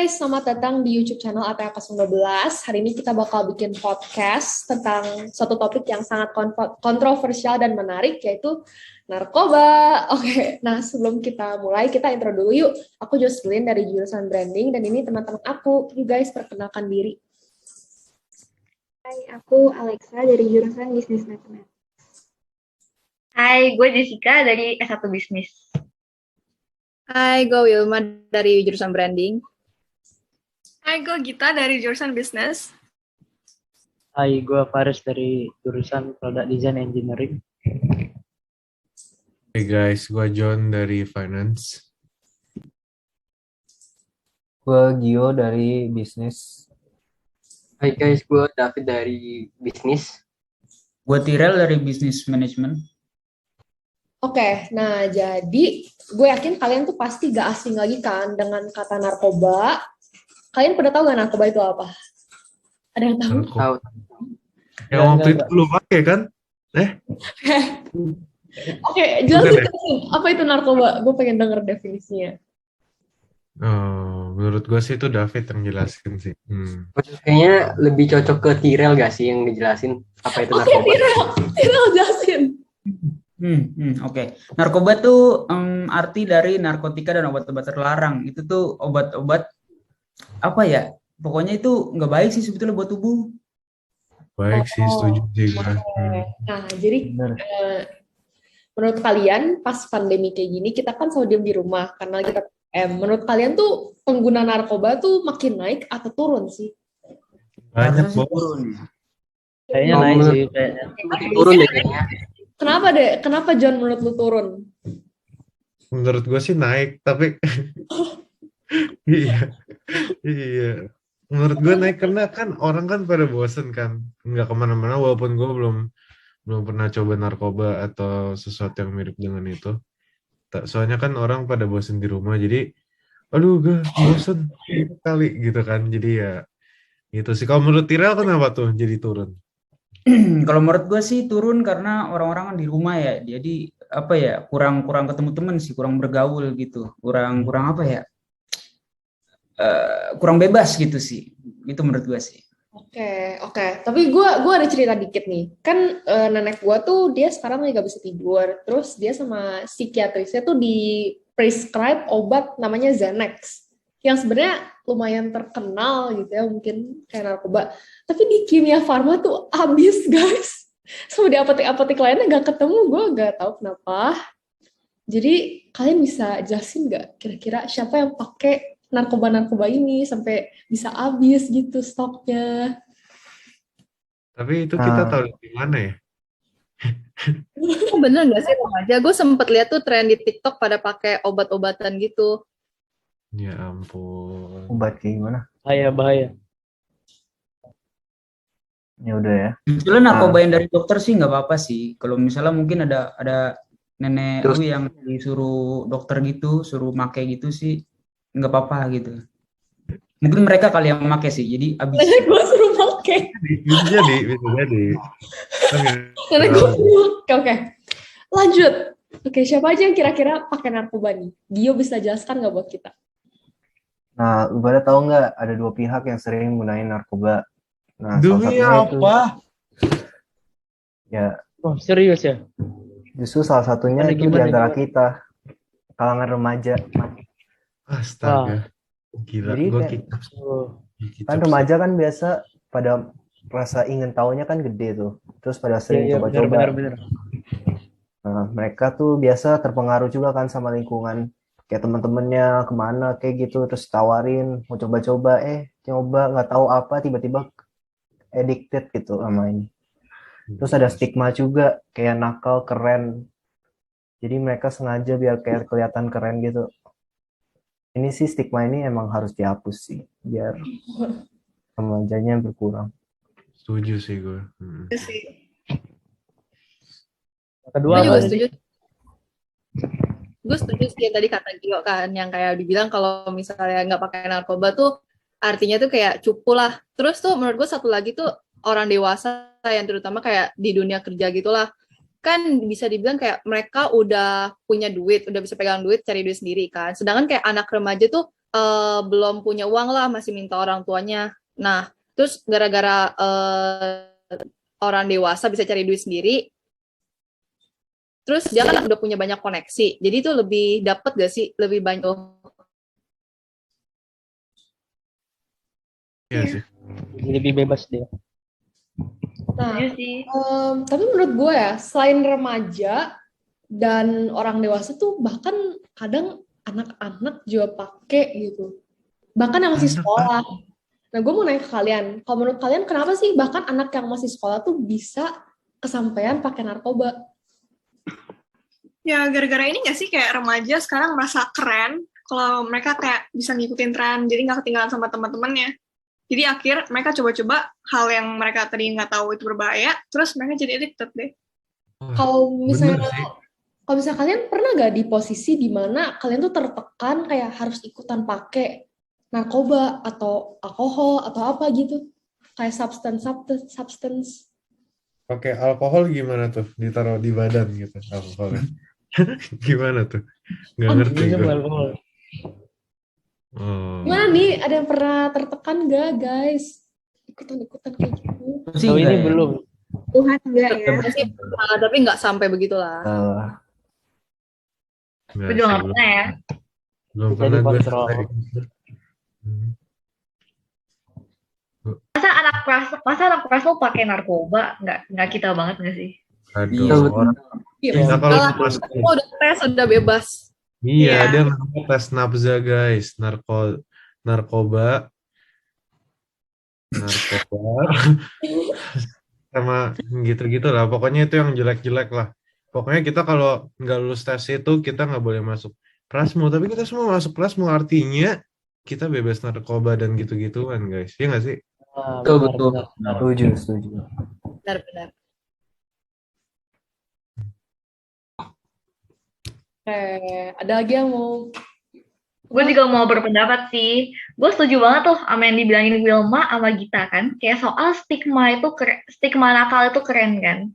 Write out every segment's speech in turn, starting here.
guys, selamat datang di YouTube channel APA 012. Hari ini kita bakal bikin podcast tentang suatu topik yang sangat kontroversial dan menarik, yaitu narkoba. Oke, nah sebelum kita mulai, kita intro dulu yuk. Aku Jocelyn dari jurusan branding, dan ini teman-teman aku. You guys perkenalkan diri. Hai, aku Alexa dari jurusan Bisnis Matematik. Hai, gue Jessica dari S1 Bisnis. Hai, gue Wilma dari jurusan branding. Hai, gue Gita dari jurusan bisnis. Hai, gue Faris dari jurusan Product Design Engineering. Hey guys, gue John dari Finance. Gue Gio dari bisnis. Hai guys, gue David dari bisnis. Gue Tirel dari bisnis manajemen. Oke, nah jadi gue yakin kalian tuh pasti gak asing lagi kan dengan kata narkoba. Kalian pada tahu gak narkoba itu apa? Ada yang tahu? Tahu. Yang waktu itu lu pakai kan? Oke, jelasin. Apa itu narkoba? Gue pengen denger definisinya. Oh, menurut gue sih itu David yang jelasin sih. Kayaknya lebih cocok ke Tirel gak sih yang ngejelasin apa itu narkoba? Tirel jelasin. Oke. Narkoba tuh arti dari narkotika dan obat-obat terlarang. Itu tuh obat-obat apa ya? Pokoknya itu nggak baik sih sebetulnya buat tubuh. Baik sih, setuju sih gue. Nah, jadi menurut kalian pas pandemi kayak gini kita kan selalu diam di rumah karena kita menurut kalian tuh pengguna narkoba tuh makin naik atau turun sih? Banyak turun. Kayaknya naik sih. Kayaknya. Turun deh kayaknya. Kenapa deh? Kenapa John menurut lu turun? Menurut gue sih naik, tapi iya. Menurut gue naik karena kan orang kan pada bosen kan, nggak kemana-mana. Walaupun gue belum pernah coba narkoba atau sesuatu yang mirip dengan itu. Soalnya kan orang pada bosen di rumah, jadi aduh gue bosen kali gitu kan. Jadi ya gitu sih. Kalau menurut Tirel kenapa tuh jadi turun? Kalau menurut gue sih turun karena orang-orang kan di rumah ya. Jadi apa ya? Kurang ketemu teman sih, kurang bergaul gitu. Kurang apa ya? Kurang bebas gitu sih. Itu menurut gue sih. Oke. Tapi gue ada cerita dikit nih. Kan nenek gue tuh dia sekarang lagi gak bisa tidur. Terus dia sama psikiatrisnya tuh di prescribe obat namanya Xanax. Yang sebenarnya lumayan terkenal gitu ya, mungkin kayak narkoba. Tapi di Kimia Farma tuh habis guys. Sama di apotek-apotek lainnya gak ketemu, gue gak tahu kenapa. Jadi kalian bisa jelasin gak kira-kira siapa yang pakai narkoba ini sampai bisa habis gitu stoknya? Tapi itu kita tahu di mana ya? Bener nggak sih remaja? Gue sempet lihat tuh tren di TikTok pada pakai obat-obatan gitu. Ya ampun. Obat kayak gimana? Bahaya. Ya udah ya. Sebetulnya narkoba yang dari dokter sih nggak apa-apa sih. Kalau misalnya mungkin ada nenek lu yang disuruh dokter gitu, suruh make gitu sih nggak apa-apa gitu. Mungkin mereka kali yang make sih, jadi abis. Nenek gue suruh pakai. Bisa jadi. Nenek gue suruh. Oke. Lanjut. Oke, siapa aja yang kira-kira pakai narkoba nih? Gio bisa jelaskan nggak buat kita? Nah, lu pada tahu nggak ada dua pihak yang sering menggunakan narkoba. Nah, demi apa? Ya. Oh, serius ya? Justru salah satunya itu di antara kita, kalangan remaja. Astaga. Gila, jadi gue kan remaja kan biasa pada rasa ingin taunya kan gede tuh. Terus pada sering coba-coba. Bener. Nah, mereka tuh biasa terpengaruh juga kan sama lingkungan. Kayak teman-temannya kemana kayak gitu, terus tawarin mau coba-coba, coba nggak tahu apa, tiba-tiba addicted gitu sama ini. Terus ada stigma juga, kayak nakal, keren. Jadi mereka sengaja biar kayak kelihatan keren gitu. Ini sih stigma ini emang harus dihapus sih, biar remajanya berkurang. Setuju sih gue. Kedua gue juga setuju. Gue setuju sih tadi kata Gio kan, yang kayak dibilang kalau misalnya nggak pakai narkoba tuh artinya tuh kayak cupu lah. Terus tuh menurut gue satu lagi tuh orang dewasa yang terutama kayak di dunia kerja gitulah. Kan bisa dibilang kayak mereka udah punya duit, udah bisa pegang duit, cari duit sendiri kan. Sedangkan kayak anak remaja tuh belum punya uang lah, masih minta orang tuanya. Nah, terus gara-gara orang dewasa bisa cari duit sendiri, terus dia kan udah punya banyak koneksi, jadi itu lebih dapet gak sih, lebih banyak. Iya sih. Lebih bebas dia. Nah, Setuju sih. tapi menurut gue ya, selain remaja dan orang dewasa tuh bahkan kadang anak-anak juga pakai gitu. Bahkan yang masih sekolah. Nah, gue mau nanya ke kalian, kalau menurut kalian kenapa sih bahkan anak yang masih sekolah tuh bisa kesampaian pakai narkoba? Ya gara-gara ini nggak sih kayak remaja sekarang merasa keren kalau mereka kayak bisa ngikutin tren, jadi nggak ketinggalan sama teman-temannya. Jadi mereka coba-coba hal yang mereka tadi nggak tahu itu berbahaya, terus mereka jadi addicted deh. Kalau misalnya, Bener sih. kalau misalnya kalian pernah nggak di posisi di mana kalian tuh tertekan kayak harus ikutan pakai narkoba atau alkohol atau apa gitu, kayak substance. Pakai alkohol gimana tuh? Ditaruh di badan gitu alkoholnya. Gimana tuh? Nggak ngerti Minum gue. alkohol. Oh. Gimana nih? Ada yang pernah tertekan nggak, guys? Ikutan-ikutan kayak gitu. Sih Tahu ini enggak ya. belum. Tuhan enggak ya. Masih, tapi nggak sampai begitulah. Nggak Gue juga sih, nggak pernah ya. belum Bisa pernah gue dikontrol. sampai gitu. Masa anak kelas lo pakai narkoba? Nggak kita banget nggak sih? Aduh, Iya, orang. Iya, Nah, kalau Udah, masuk, udah tes, udah bebas. iya, Iya. dia namanya tes nafza guys, narkoba, sama gitu-gitu lah. Pokoknya itu yang jelek-jelek lah. Pokoknya kita kalau nggak lulus tes itu kita nggak boleh masuk Prasmo. Tapi kita semua masuk Prasmo, artinya kita bebas narkoba dan gitu-gituan guys. Iya nggak sih? Ah, Betul, benar, betul. benar. Setuju. Benar-benar. Ada lagi yang mau? Gue juga mau berpendapat sih. Gue setuju banget tuh sama yang dibilangin Wilma sama Gita kan. Kayak soal stigma nakal itu keren kan.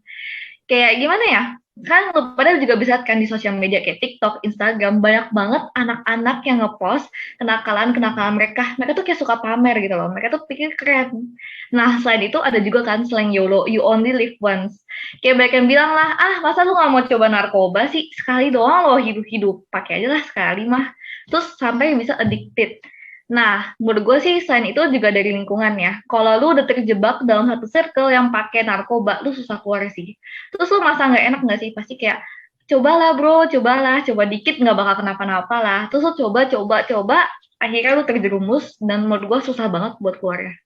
Kayak gimana ya? Kan lu pada juga bisa kan di sosial media kayak TikTok, Instagram, banyak banget anak-anak yang ngepost kenakalan mereka. Mereka tuh kayak suka pamer gitu loh. Mereka tuh pikir keren. Nah, selain itu ada juga kan slang YOLO, you only live once. Kayak banyak yang bilang lah, masa lu gak mau coba narkoba sih? Sekali doang loh hidup-hidup. Pakai aja lah sekali mah. Terus sampai bisa addicted. Nah, menurut gue sih selain itu juga dari lingkungan ya. Kalau lu udah terjebak dalam satu circle yang pakai narkoba, lu susah keluar sih. Terus lu masa nggak enak nggak sih? Pasti kayak, cobalah bro, coba dikit nggak bakal kenapa-napa lah. Terus lu coba, akhirnya lu terjerumus dan menurut gue susah banget buat keluarnya.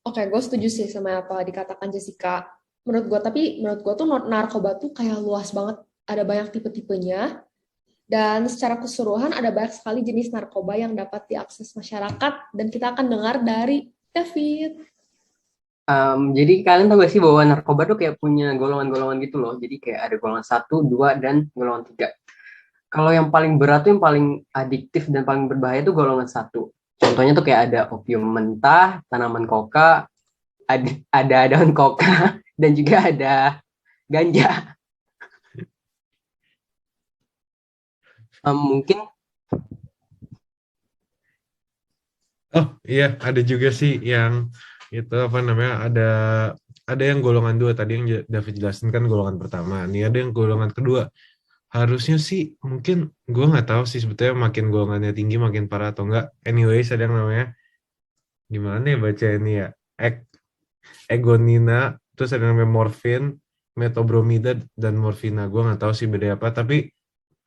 Oke, gue setuju sih sama apa dikatakan Jessica. Menurut gue tuh narkoba tuh kayak luas banget. Ada banyak tipe-tipenya. Dan secara keseluruhan ada banyak sekali jenis narkoba yang dapat diakses masyarakat. Dan kita akan dengar dari David. Jadi kalian tahu gak sih bahwa narkoba tuh kayak punya golongan-golongan gitu loh. Jadi kayak ada golongan 1, 2, dan golongan 3. Kalau yang paling berat tuh yang paling adiktif dan paling berbahaya tuh golongan 1. Contohnya tuh kayak ada opium mentah, tanaman koka, ada daun koka, dan juga ada ganja. Mungkin Iya, ada juga sih yang itu apa namanya, ada yang golongan 2 tadi yang David jelasin kan golongan pertama. Nih ada yang golongan kedua. Harusnya sih mungkin gue nggak tahu sih sebetulnya makin golongannya tinggi makin parah atau enggak. Anyways ada yang namanya gimana ya baca ini ya, egonina, terus ada yang namanya morfin, metobromida, dan morfina. Gue nggak tahu sih beda apa, tapi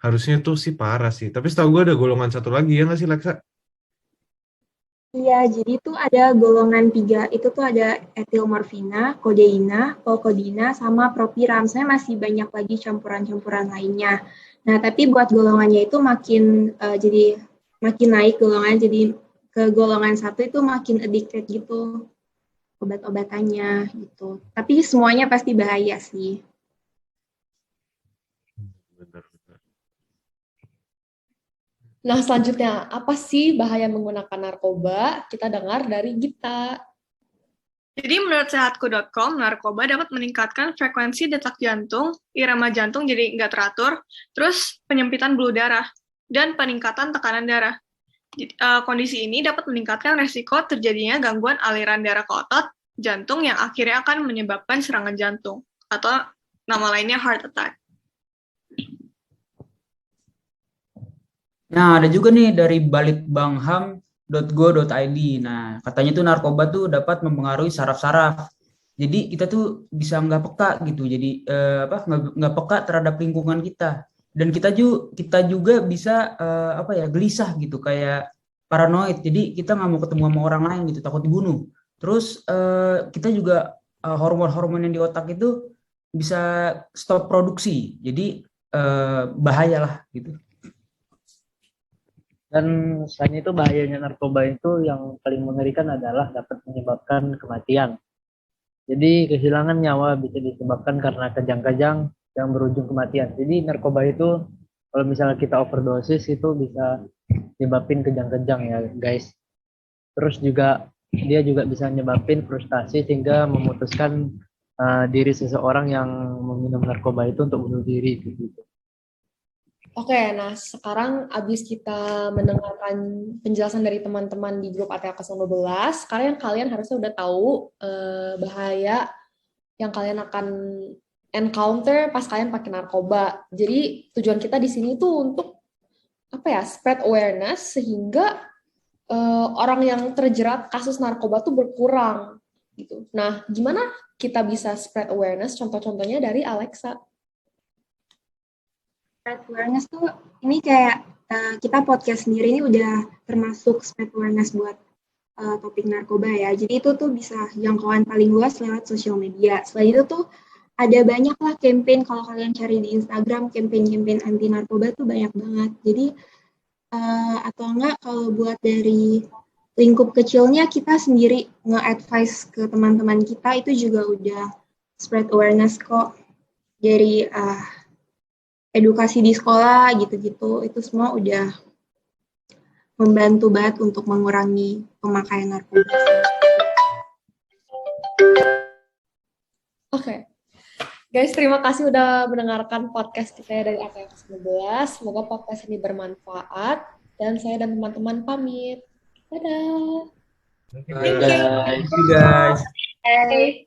harusnya tuh sih parah sih. Tapi setahu gue ada golongan 1 lagi ya nggak sih Leksa? Iya, jadi itu ada golongan 3, itu tuh ada etilmorfina, kodeina, polkodina, sama propiram. Saya masih banyak lagi campuran-campuran lainnya. Nah, tapi buat golongannya itu jadi makin naik golongan, jadi ke golongan 1 itu makin addicted gitu, obat-obatannya gitu. Tapi semuanya pasti bahaya sih. Nah, selanjutnya, apa sih bahaya menggunakan narkoba? Kita dengar dari Gita. Jadi menurut sehatku.com, narkoba dapat meningkatkan frekuensi detak jantung, irama jantung jadi nggak teratur, terus penyempitan pembuluh darah, dan peningkatan tekanan darah. Kondisi ini dapat meningkatkan resiko terjadinya gangguan aliran darah ke otot jantung yang akhirnya akan menyebabkan serangan jantung atau nama lainnya heart attack. Nah, ada juga nih dari balitbangham.go.id. Nah, katanya tuh narkoba tuh dapat mempengaruhi saraf-saraf. Jadi kita tuh bisa nggak peka gitu. Jadi nggak peka terhadap lingkungan kita. Dan kita juga bisa gelisah gitu, kayak paranoid. Jadi kita nggak mau ketemu sama orang lain gitu, takut dibunuh. Terus kita juga hormon-hormon yang di otak itu bisa stop produksi. Jadi bahayalah gitu. Dan selain itu bahayanya narkoba itu yang paling mengerikan adalah dapat menyebabkan kematian. Jadi kehilangan nyawa bisa disebabkan karena kejang-kejang yang berujung kematian. Jadi narkoba itu kalau misalnya kita overdosis itu bisa nyebabin kejang-kejang ya guys. Terus juga dia juga bisa nyebabin frustasi sehingga memutuskan diri seseorang yang meminum narkoba itu untuk bunuh diri gitu. Oke, nah sekarang abis kita mendengarkan penjelasan dari teman-teman di grup ATL 012, sekarang kalian harusnya udah tahu bahaya yang kalian akan encounter pas kalian pakai narkoba. Jadi tujuan kita di sini tuh untuk spread awareness sehingga orang yang terjerat kasus narkoba tuh berkurang gitu. Nah, gimana kita bisa spread awareness? Contoh-contohnya dari Alexa. Spread awareness tuh ini kayak kita podcast sendiri ini udah termasuk spread awareness buat topik narkoba ya. Jadi itu tuh bisa jangkauan paling luas lewat sosial media. Selain itu tuh ada banyak lah campaign, kalau kalian cari di Instagram, campaign-campaign anti narkoba tuh banyak banget. Jadi atau enggak kalau buat dari lingkup kecilnya kita sendiri nge-advise ke teman-teman kita itu juga udah spread awareness kok. Dari edukasi di sekolah gitu-gitu, itu semua udah membantu banget untuk mengurangi pemakaian narkoba. Oke. Guys, terima kasih udah mendengarkan podcast kita dari ATL 19. Semoga podcast ini bermanfaat. Dan saya dan teman-teman pamit. Dadah. Thank you guys. Hey.